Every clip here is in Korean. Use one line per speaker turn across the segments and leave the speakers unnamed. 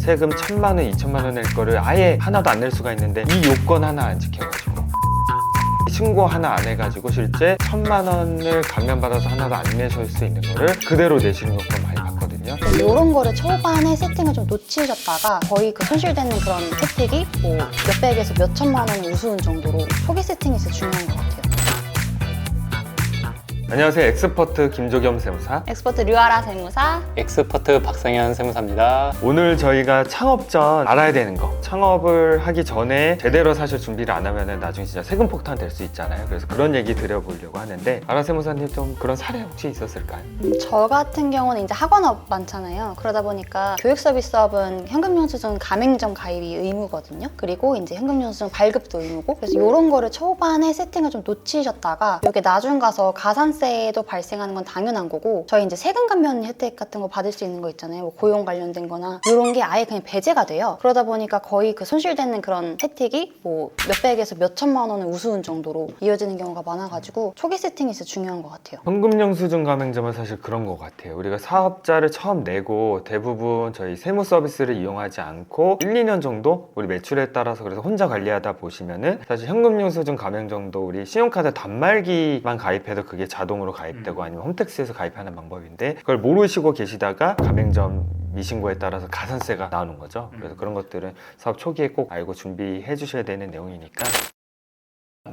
세금 1,000만 원, 2천만 원 낼 거를 아예 하나도 안 낼 수가 있는데 이 요건 하나 안 지켜가지고 신고 하나 안 해가지고 실제 1,000만 원을 감면받아서 하나도 안 내실 수 있는 거를 그대로 내시는 것도 많이 봤거든요.
이런 거를 초반에 세팅을 좀 놓치셨다가 거의 그 손실되는 그런 혜택이 뭐 몇백에서 몇천만 원을 우스운 정도로 초기 세팅이 진짜 중요한 것 같아요.
안녕하세요. 엑스퍼트 김조겸 세무사.
엑스퍼트 류아라 세무사.
엑스퍼트 박상현 세무사입니다.
오늘 저희가 창업 전 알아야 되는 거, 창업을 하기 전에 제대로 사실 준비를 안 하면 나중에 진짜 세금 폭탄 될 수 있잖아요. 그래서 그런 얘기 드려보려고 하는데 아라 세무사님 좀 그런 사례 혹시 있었을까요?
저 같은 경우는 이제 학원업 많잖아요. 그러다 보니까 교육 서비스업은 현금영수증 가맹점 가입이 의무거든요. 그리고 이제 현금영수증 발급도 의무고, 그래서 이런 거를 초반에 세팅을 좀 놓치셨다가 이게 나중 가서 가산세도 발생하는 건 당연한 거고, 저희 이제 세금 감면 혜택 같은 거 받을 수 있는 거 있잖아요. 뭐 고용 관련된 거나 이런 게 아예 그냥 배제가 돼요. 그러다 보니까 거의 그 손실되는 그런 혜택이 뭐 몇백에서 몇천만 원을 우스운 정도로 이어지는 경우가 많아가지고 초기 세팅이 진짜 중요한 것 같아요.
현금영수증 가맹점은 사실 그런 것 같아요. 우리가 사업자를 처음 내고 대부분 저희 세무 서비스를 이용하지 않고 1, 2년 정도 우리 매출에 따라서 그래서 혼자 관리하다 보시면은 사실 현금영수증 가맹점도 우리 신용카드 단말기만 가입해도 그게 자동으로 가입되고 아니면 홈택스에서 가입하는 방법인데 그걸 모르시고 계시다가 가맹점 미신고에 따라서 가산세가 나오는 거죠. 그래서 그런 것들은 사업 초기에 꼭 알고 준비해 주셔야 되는 내용이니까.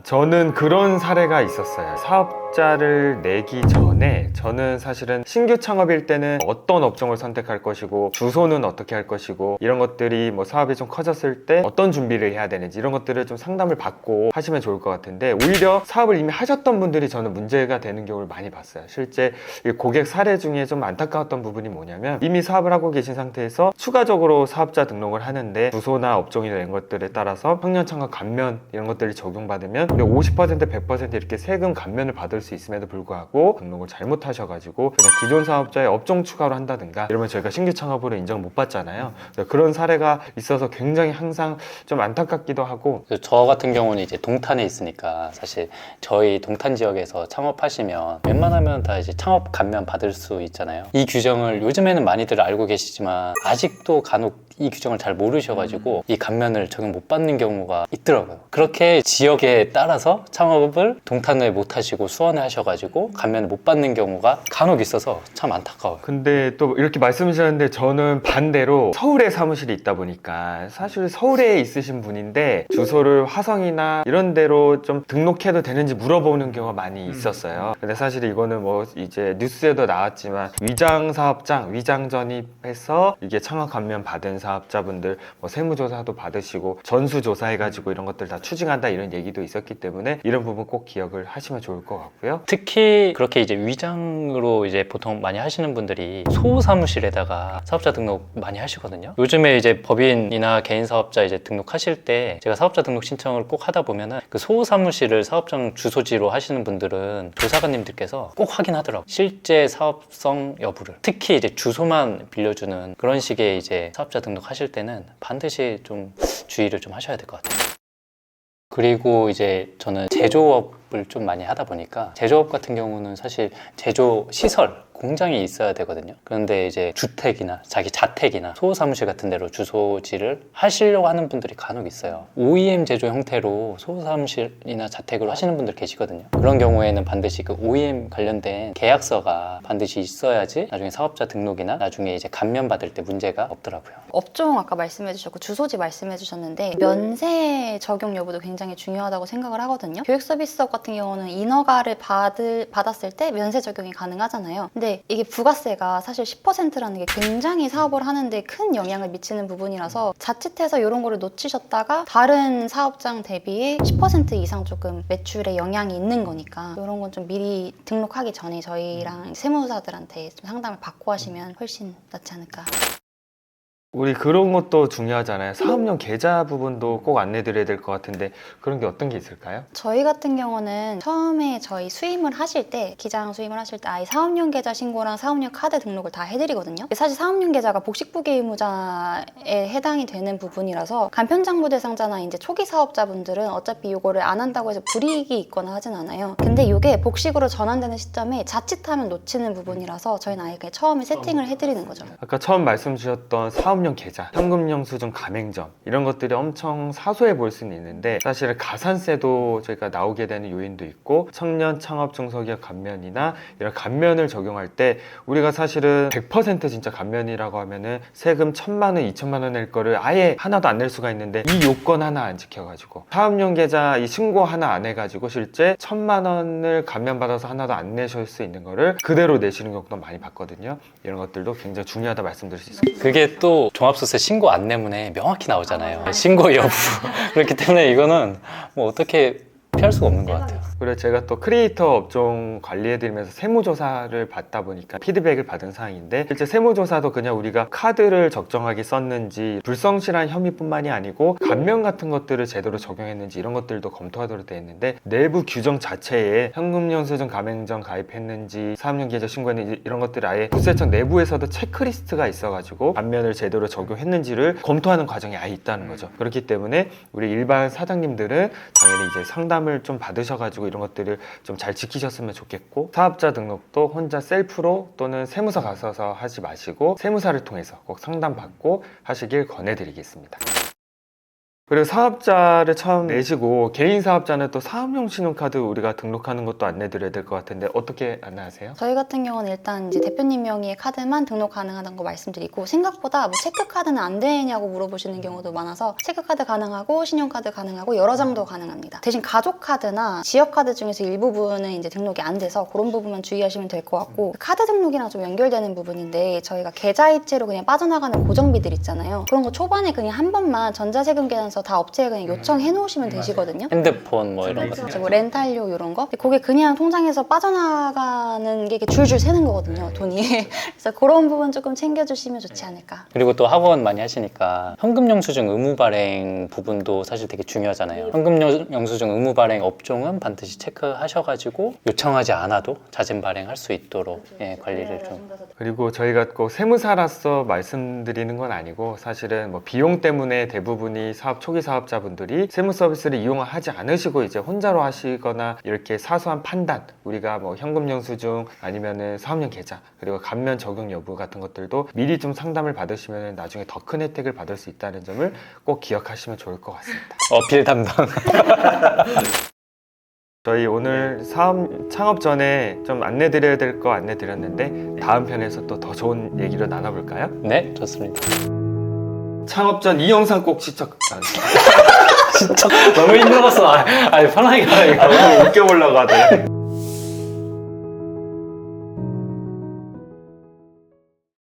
저는 그런 사례가 있었어요. 사업자를 내기 전에 저는 사실은 신규 창업일 때는 어떤 업종을 선택할 것이고 주소는 어떻게 할 것이고 이런 것들이 뭐 사업이 좀 커졌을 때 어떤 준비를 해야 되는지 이런 것들을 좀 상담을 받고 하시면 좋을 것 같은데 오히려 사업을 이미 하셨던 분들이 저는 문제가 되는 경우를 많이 봤어요. 실제 고객 사례 중에 좀 안타까웠던 부분이 뭐냐면 이미 사업을 하고 계신 상태에서 추가적으로 사업자 등록을 하는데 주소나 업종이나 이런 것들에 따라서 청년창업 감면 이런 것들이 적용받으면 50% 100% 이렇게 세금 감면을 받을 수 있음에도 불구하고 등록을 잘못하셔가지고 그냥 기존 사업자의 업종 추가로 한다든가 이러면 저희가 신규 창업으로 인정을 못 받잖아요. 그런 사례가 있어서 굉장히 항상 좀 안타깝기도 하고.
저 같은 경우는 이제 동탄에 있으니까 사실 저희 동탄 지역에서 창업하시면 웬만하면 다 이제 창업 감면 받을 수 있잖아요. 이 규정을 요즘에는 많이들 알고 계시지만 아직도 간혹 이 규정을 잘 모르셔가지고 이 감면을 적용 못 받는 경우가 있더라고요. 그렇게 지역에 따라서 창업을 동탄에 못 하시고 수원에 하셔가지고 감면을 못 받는 경우가 간혹 있어서 참 안타까워요.
근데 또 이렇게 말씀하셨는데 저는 반대로 서울에 사무실이 있다 보니까 사실 서울에 있으신 분인데 주소를 화성이나 이런 데로 좀 등록해도 되는지 물어보는 경우가 많이 있었어요. 근데 사실 이거는 뭐 이제 뉴스에도 나왔지만 위장 사업장 위장 전입해서 이게 창업 감면 받은 사업자분들 뭐 세무조사도 받으시고 전수조사해가지고 이런 것들 다 추징한다 이런 얘기도 있었기 때문에 이런 부분 꼭 기억을 하시면 좋을 것 같고요.
특히 그렇게 이제 위장으로 이제 보통 많이 하시는 분들이 소사무실에다가 사업자 등록 많이 하시거든요. 요즘에 이제 법인이나 개인 사업자 이제 등록하실 때 제가 사업자 등록 신청을 꼭 하다 보면은 그 소사무실을 사업장 주소지로 하시는 분들은 조사관님들께서 꼭 확인하더라고요. 실제 사업성 여부를. 특히 이제 주소만 빌려주는 그런 식의 이제 사업자 등록하실 때는 반드시 좀 주의를 좀 하셔야 될 것 같아요. 그리고 이제 저는 제조업을 좀 많이 하다 보니까 제조업 같은 경우는 사실 제조 시설 공장이 있어야 되거든요. 그런데 이제 주택이나 자기 자택이나 소사무실 같은 데로 주소지를 하시려고 하는 분들이 간혹 있어요. OEM 제조 형태로 소사무실이나 자택으로 하시는 분들 계시거든요. 그런 경우에는 반드시 그 OEM 관련된 계약서가 반드시 있어야지 나중에 사업자 등록이나 나중에 이제 감면 받을 때 문제가 없더라고요.
업종 아까 말씀해 주셨고 주소지 말씀해 주셨는데 면세 적용 여부도 굉장히 중요하다고 생각을 하거든요. 교육 서비스업 같은 경우는 인허가를 받았을 때 면세 적용이 가능하잖아요. 근데 이게 부가세가 사실 10%라는 게 굉장히 사업을 하는데 큰 영향을 미치는 부분이라서 자칫해서 이런 거를 놓치셨다가 다른 사업장 대비에 10% 이상 조금 매출에 영향이 있는 거니까 이런 건 좀 미리 등록하기 전에 저희랑 세무사들한테 좀 상담을 받고 하시면 훨씬 낫지 않을까.
우리 그런 것도 중요하잖아요. 사업용 계좌 부분도 꼭 안내드려야 될 것 같은데 그런 게 어떤 게 있을까요?
저희 같은 경우는 처음에 저희 수임을 하실 때 기장 수임을 하실 때 아예 사업용 계좌 신고랑 사업용 카드 등록을 다 해드리거든요. 사실 사업용 계좌가 복식부계 의무자에 해당이 되는 부분이라서 간편장부 대상자나 이제 초기 사업자분들은 어차피 이거를 안 한다고 해서 불이익이 있거나 하진 않아요. 근데 이게 복식으로 전환되는 시점에 자칫하면 놓치는 부분이라서 저희는 아예 그냥 처음에 세팅을 해드리는 거죠.
아까 처음 말씀 주셨던 사업용 사업용 계좌, 현금영수증 가맹점 이런 것들이 엄청 사소해 보일 수는 있는데 사실은 가산세도 저희가 나오게 되는 요인도 있고 청년 창업 중소기업 감면이나 이런 감면을 적용할 때 우리가 사실은 100% 진짜 감면이라고 하면은 세금 1,000만 원, 2,000만 원 낼 거를 아예 하나도 안 낼 수가 있는데 이 요건 하나 안 지켜가지고 사업용 계좌 이 신고 하나 안 해가지고 실제 1,000만 원을 감면받아서 하나도 안 내실 수 있는 거를 그대로 내시는 경우도 많이 봤거든요. 이런 것들도 굉장히 중요하다 말씀드릴 수 있습니다.
그게 또 종합소득세 신고 안내문에 명확히 나오잖아요. 신고 여부. 그렇기 때문에 이거는 뭐 어떻게 피할 수가 없는 것 같아요.
그리고 제가 또 크리에이터 업종 관리해드리면서 세무조사를 받다 보니까 피드백을 받은 사항인데 실제 세무조사도 그냥 우리가 카드를 적정하게 썼는지 불성실한 혐의뿐만이 아니고 감면 같은 것들을 제대로 적용했는지 이런 것들도 검토하도록 되어 있는데 내부 규정 자체에 현금영수증 가맹점 가입했는지 사업용 계좌 신고했는지 이런 것들이 아예 국세청 내부에서도 체크리스트가 있어가지고 감면을 제대로 적용했는지를 검토하는 과정이 아예 있다는 거죠. 그렇기 때문에 우리 일반 사장님들은 당연히 이제 상담을 좀 받으셔가지고 이런 것들을 좀 잘 지키셨으면 좋겠고 사업자 등록도 혼자 셀프로 또는 세무서 가셔서 하지 마시고 세무사를 통해서 꼭 상담받고 하시길 권해드리겠습니다. 그리고 사업자를 처음 내시고 개인 사업자는 또 사업용 신용카드 우리가 등록하는 것도 안내드려야 될 것 같은데 어떻게 안내하세요?
저희 같은 경우는 일단 이제 대표님 명의의 카드만 등록 가능하다는 거 말씀드리고 생각보다 뭐 체크카드는 안 되냐고 물어보시는 경우도 많아서 체크카드 가능하고 신용카드 가능하고 여러 장도 가능합니다. 대신 가족카드나 지역카드 중에서 일부분은 이제 등록이 안 돼서 그런 부분만 주의하시면 될 것 같고 카드 등록이랑 좀 연결되는 부분인데 저희가 계좌이체로 그냥 빠져나가는 고정비들 있잖아요. 그런 거 초반에 그냥 한 번만 전자세금 계산서 다 업체에 그냥 요청해 놓으시면 되시거든요.
핸드폰 뭐 이런 거.
뭐 렌탈료 이런 거. 근데 그게 그냥 통장에서 빠져나가는 게 이렇게 줄줄 새는 거거든요, 돈이. 그래서 그런 부분 조금 챙겨주시면 좋지 않을까.
그리고 또 학원 많이 하시니까 현금영수증 의무 발행 부분도 사실 되게 중요하잖아요. 현금영수증 의무 발행 업종은 반드시 체크하셔가지고 요청하지 않아도 자진 발행할 수 있도록 예, 관리를 좀.
그리고 저희가 꼭 세무사라서 말씀드리는 건 아니고 사실은 뭐 비용 때문에 대부분이 사업 초기 사업자분들이 세무 서비스를 이용하지 않으시고 이제 혼자로 하시거나 이렇게 사소한 판단 우리가 뭐 현금영수증 아니면은 사업용 계좌 그리고 감면 적용 여부 같은 것들도 미리 좀 상담을 받으시면 나중에 더 큰 혜택을 받을 수 있다는 점을 꼭 기억하시면 좋을 것 같습니다.
어필 담당.
저희 오늘 사업 창업 전에 좀 안내드려야 될 거 안내드렸는데 다음 편에서 또 더 좋은 얘기로 나눠볼까요?
네, 좋습니다.
창업 전 이 영상 꼭 시청.
진짜 너무 힘들었어. 아니 편하게 하라 이거.
웃겨보려고 하더니.